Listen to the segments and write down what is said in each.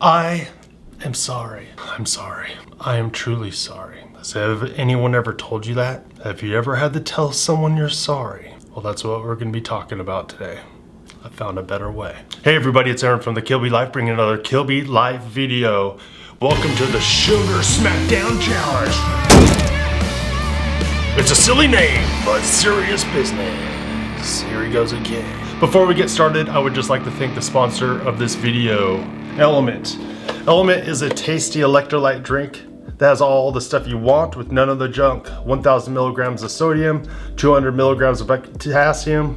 I am sorry. I'm sorry. I am truly sorry. Has anyone ever told you that? Have you ever had to tell someone you're sorry? Well, that's what we're going to be talking about today. I found a better way. Hey everybody, it's Aaron from the Kilby Life, bringing another Kilby Life video. Welcome to the Sugar Smackdown Challenge. It's a silly name, but serious business. Here he goes again. Before we get started, I would just like to thank the sponsor of this video, Element. Element is a tasty electrolyte drink that has all the stuff you want with none of the junk. 1,000 milligrams of sodium, 200 milligrams of potassium,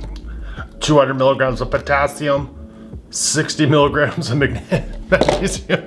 200 milligrams of potassium, 60 milligrams of magnesium.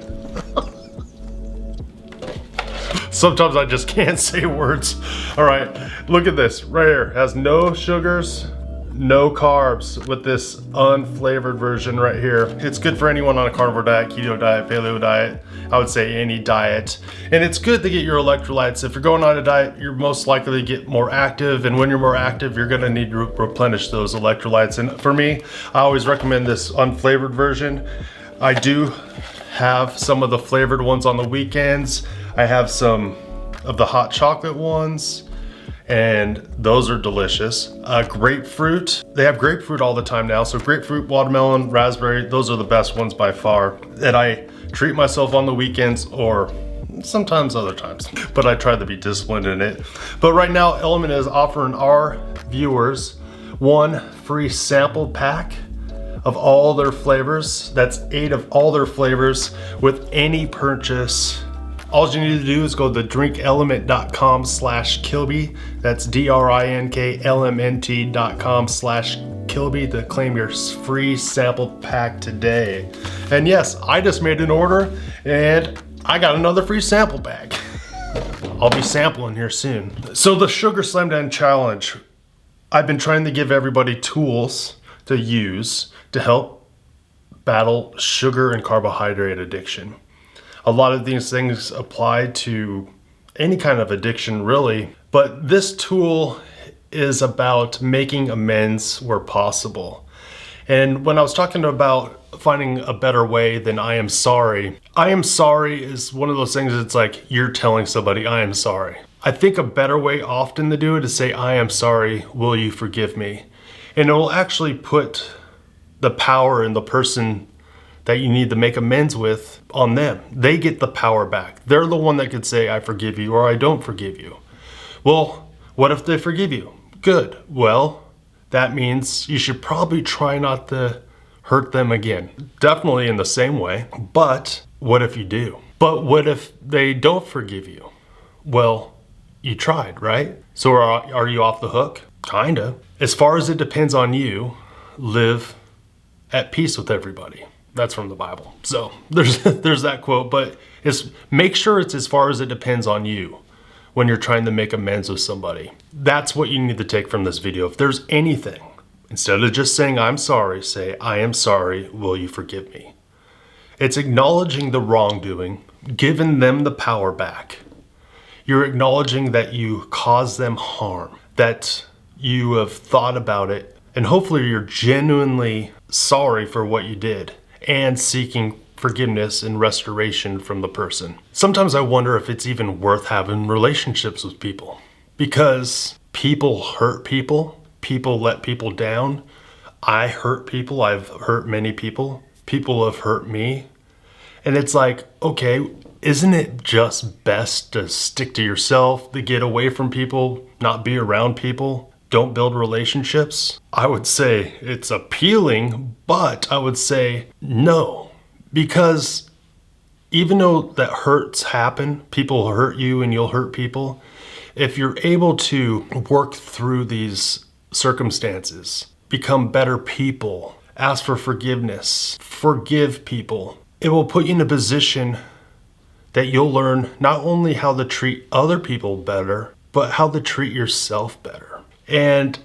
Sometimes I just can't say words. All right, look at this right here. It has no sugars, no carbs with this unflavored version right here. It's good for anyone on a carnivore diet, keto diet, paleo diet. I would say any diet. And it's good to get your electrolytes. If you're going on a diet, you're most likely to get more active. And when you're more active, you're gonna need to replenish those electrolytes. And for me, I always recommend this unflavored version. I do have some of the flavored ones on the weekends. I have some of the hot chocolate ones, and those are delicious. Grapefruit, they have grapefruit all the time now. So grapefruit, watermelon, raspberry, those are the best ones by far that I treat myself on the weekends or sometimes other times, but I try to be disciplined in it. But right now, Element is offering our viewers one free sample pack of all their flavors. That's 8 of all their flavors with any purchase. All you need to do is go to drinkelement.com/Kilby. That's DRINKLMNT.com/Kilby to claim your free sample pack today. And yes, I just made an order and I got another free sample bag. I'll be sampling here soon. So the Sugar Slamdown Challenge, I've been trying to give everybody tools to use to help battle sugar and carbohydrate addiction. A lot of these things apply to any kind of addiction really, but this tool is about making amends where possible. And when I was talking about finding a better way than I am sorry is one of those things that's like you're telling somebody I am sorry. I think a better way often to do it is say I am sorry, will you forgive me? And it will actually put the power in the person that you need to make amends with on them. They get the power back. They're the one that could say, I forgive you or I don't forgive you. Well, what if they forgive you? Good. Well, that means you should probably try not to hurt them again. Definitely in the same way. But what if you do? But what if they don't forgive you? Well, you tried, right? So are you off the hook? Kinda. As far as it depends on you, live at peace with everybody. That's from the Bible. So there's that quote, but make sure it's as far as it depends on you when you're trying to make amends with somebody. That's what you need to take from this video. If there's anything, instead of just saying I'm sorry, say I am sorry, will you forgive me? It's acknowledging the wrongdoing, giving them the power back. You're acknowledging that you caused them harm, that you have thought about it, and hopefully you're genuinely sorry for what you did and seeking forgiveness and restoration from the person. Sometimes I wonder if it's even worth having relationships with people because people hurt people. People let people down. I hurt people. I've hurt many people. People have hurt me. And it's like, okay, isn't it just best to stick to yourself, to get away from people, not be around people? Don't build relationships? I would say it's appealing, but I would say no. Because even though that hurts happen, people hurt you and you'll hurt people, if you're able to work through these circumstances, become better people, ask for forgiveness, forgive people, it will put you in a position that you'll learn not only how to treat other people better, but how to treat yourself better. And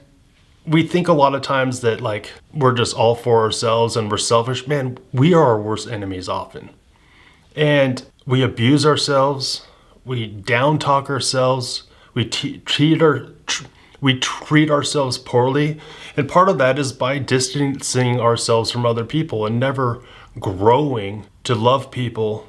we think a lot of times that like we're just all for ourselves and we're selfish. Man, we are our worst enemies often. And we abuse ourselves, we down talk ourselves, we treat ourselves poorly. And part of that is by distancing ourselves from other people and never growing to love people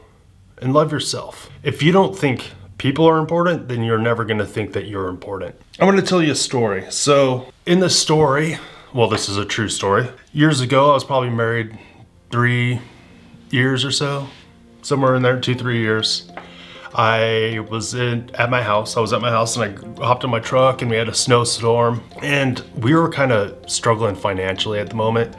and love yourself. If you don't think people are important, then you're never going to think that you're important. I'm going to tell you a story. So in this story, well, this is a true story. Years ago, I was probably married 3 years or so, somewhere in there, 2-3 years. I was at my house. I was at my house and I hopped in my truck and we had a snowstorm and we were kind of struggling financially at the moment.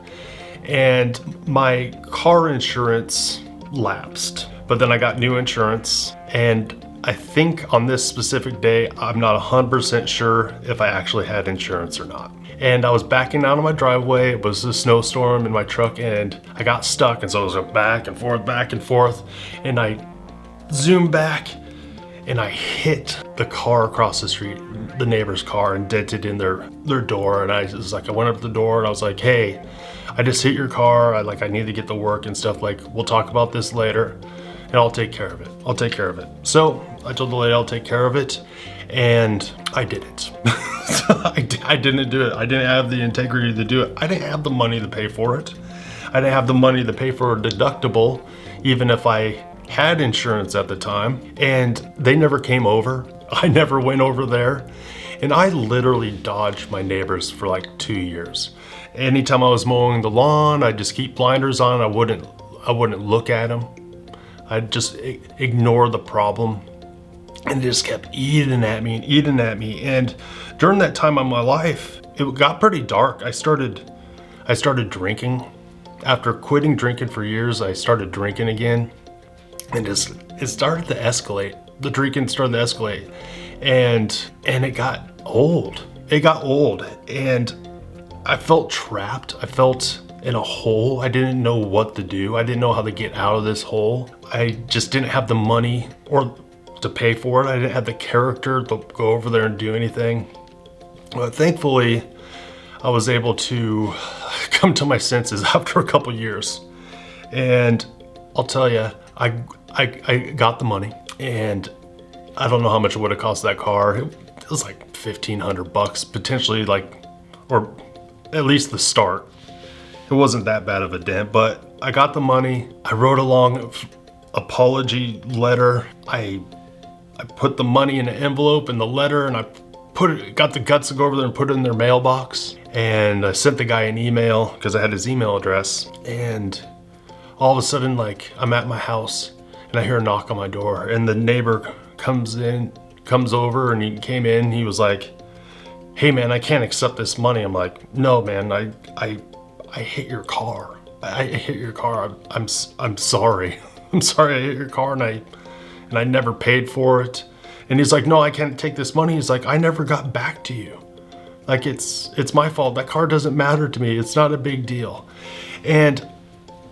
And my car insurance lapsed, but then I got new insurance. And I think on this specific day, I'm not 100% sure if I actually had insurance or not. And I was backing out of my driveway. It was a snowstorm in my truck and I got stuck. And so I was going back and forth. And I zoomed back and I hit the car across the street, the neighbor's car, and dented in their door. And I went up to the door and I was like, hey, I just hit your car. I need to get to work and stuff. Like, we'll talk about this later and I'll take care of it. So I told the lady I'll take care of it and I didn't. I didn't do it. I didn't have the integrity to do it. I didn't have the money to pay for it. I didn't have the money to pay for a deductible, even if I had insurance at the time, and they never came over. I never went over there. And I literally dodged my neighbors for like 2 years. Anytime I was mowing the lawn, I'd just keep blinders on. I wouldn't look at them. I'd just ignore the problem. And it just kept eating at me. And during that time of my life, it got pretty dark. I started drinking. After quitting drinking for years, I started drinking again. And it started to escalate. The drinking started to escalate. And it got old. And I felt trapped. I felt in a hole. I didn't know what to do. I didn't know how to get out of this hole. I just didn't have the money or to pay for it. I didn't have the character to go over there and do anything. But thankfully, I was able to come to my senses after a couple years. And I'll tell you, I got the money, and I don't know how much it would have cost that car. It was like $1,500 potentially, or at least the start. It wasn't that bad of a dent, but I got the money. I wrote a long apology letter. I put the money in an envelope in the letter, and I got the guts to go over there and put it in their mailbox. And I sent the guy an email because I had his email address. And all of a sudden, I'm at my house and I hear a knock on my door, and the neighbor comes over, and he came in. He was like, hey man, I can't accept this money. I'm like, no man, I hit your car. I hit your car. I'm sorry. I'm sorry I hit your car, and I never paid for it. And he's like, no, I can't take this money. He's like, I never got back to you. It's my fault. That car doesn't matter to me. It's not a big deal. And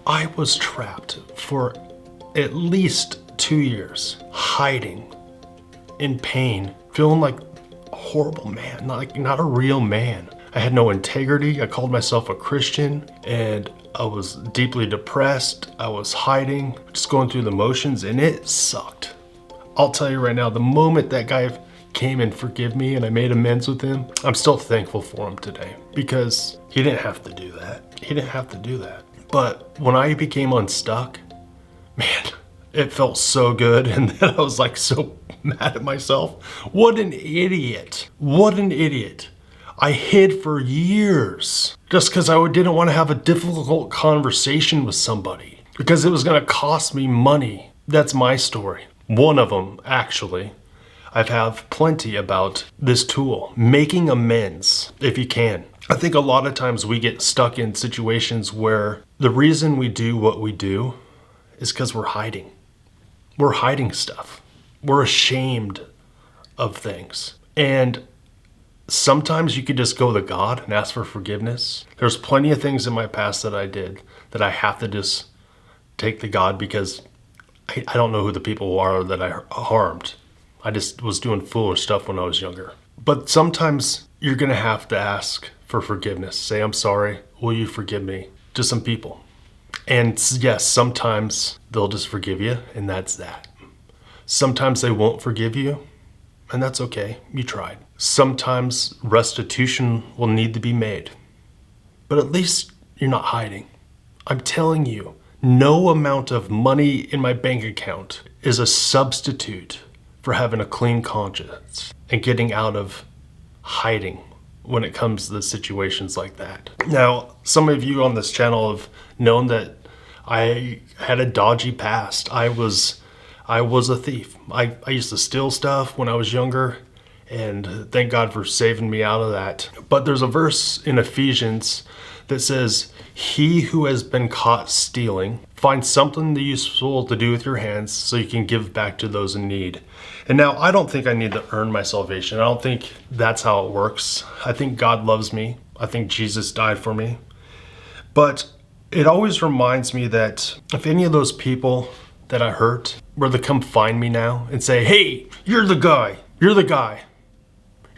I was trapped for at least 2 years, hiding in pain, feeling like a horrible man, not a real man. I had no integrity. I called myself a Christian, and I was deeply depressed. I was hiding, just going through the motions, and it sucked. I'll tell you right now, the moment that guy came and forgave me and I made amends with him, I'm still thankful for him today, because he didn't have to do that. But when I became unstuck, man, it felt so good. And then I was so mad at myself. What an idiot. I hid for years just because I didn't want to have a difficult conversation with somebody, because it was going to cost me money. That's my story. One of them, actually. I've have plenty about this tool, making amends, if you can. I think a lot of times we get stuck in situations where the reason we do what we do is because we're hiding. We're hiding stuff. We're ashamed of things. And sometimes you could just go to God and ask for forgiveness. There's plenty of things in my past that I did that I have to just take to God, because I don't know who the people are that I harmed. I just was doing foolish stuff when I was younger. But sometimes you're going to have to ask for forgiveness. Say, I'm sorry. Will you forgive me? To some people. And yes, sometimes they'll just forgive you, and that's that. Sometimes they won't forgive you, and that's okay. You tried. Sometimes restitution will need to be made. But at least you're not hiding. I'm telling you, no amount of money in my bank account is a substitute for having a clean conscience and getting out of hiding when it comes to situations like that. Now, some of you on this channel have known that I had a dodgy past. I was a thief. I used to steal stuff when I was younger, and thank God for saving me out of that. But there's a verse in Ephesians that says, "He who has been caught stealing, find something useful to do with your hands so you can give back to those in need." And now, I don't think I need to earn my salvation. I don't think that's how it works. I think God loves me. I think Jesus died for me. But it always reminds me that if any of those people that I hurt were to come find me now and say, "Hey, you're the guy. You're the guy.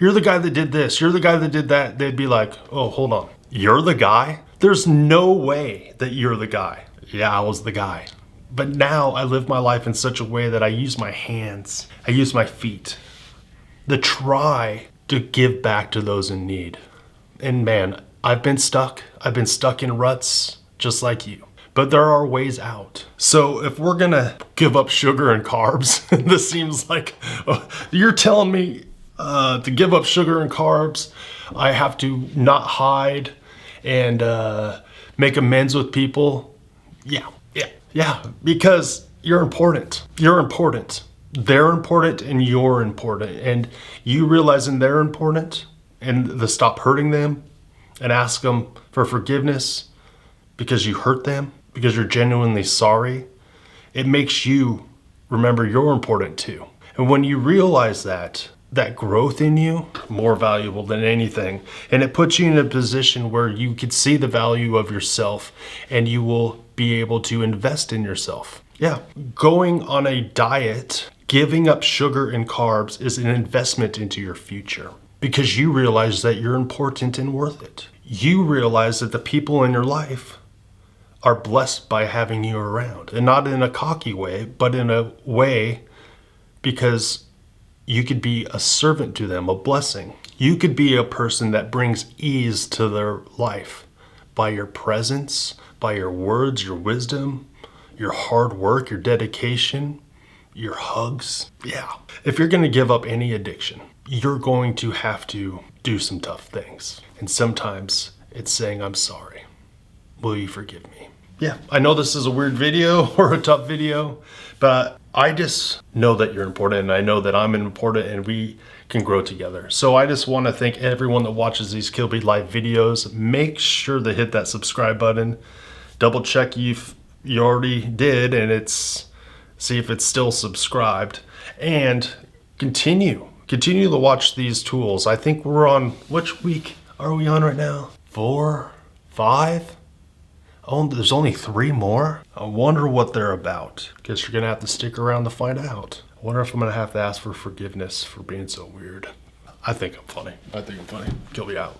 You're the guy that did this. You're the guy that did that," they'd be like, "Oh, hold on. You're the guy? There's no way that you're the guy." Yeah, I was the guy. But now I live my life in such a way that I use my hands, I use my feet to try to give back to those in need. And man, I've been stuck. I've been stuck in ruts just like you. But there are ways out. So if we're gonna give up sugar and carbs, this seems like, you're telling me to give up sugar and carbs, I have to not hide and make amends with people. Yeah, because you're important. You're important. They're important and you're important. And you realizing they're important and to stop hurting them and ask them for forgiveness because you hurt them, because you're genuinely sorry, it makes you remember you're important too. And when you realize that growth in you, more valuable than anything, and it puts you in a position where you could see the value of yourself and you will be able to invest in yourself. Yeah, going on a diet, giving up sugar and carbs is an investment into your future because you realize that you're important and worth it. You realize that the people in your life are blessed by having you around, and not in a cocky way, but in a way because you could be a servant to them, a blessing. You could be a person that brings ease to their life by your presence, by your words, your wisdom, your hard work, your dedication, your hugs. Yeah. If you're going to give up any addiction, you're going to have to do some tough things. And sometimes it's saying, "I'm sorry. Will you forgive me?" Yeah, I know this is a weird video or a tough video, but I just know that you're important and I know that I'm important and we can grow together. So I just want to thank everyone that watches these Kilby Live videos. Make sure to hit that subscribe button. Double check you already did and see if it's still subscribed. And continue to watch these tools. I think we're on, which week are we on right now? 4, 5? Oh, there's only 3 more? I wonder what they're about. Guess you're gonna have to stick around to find out. I wonder if I'm gonna have to ask for forgiveness for being so weird. I think I'm funny. Kilby out.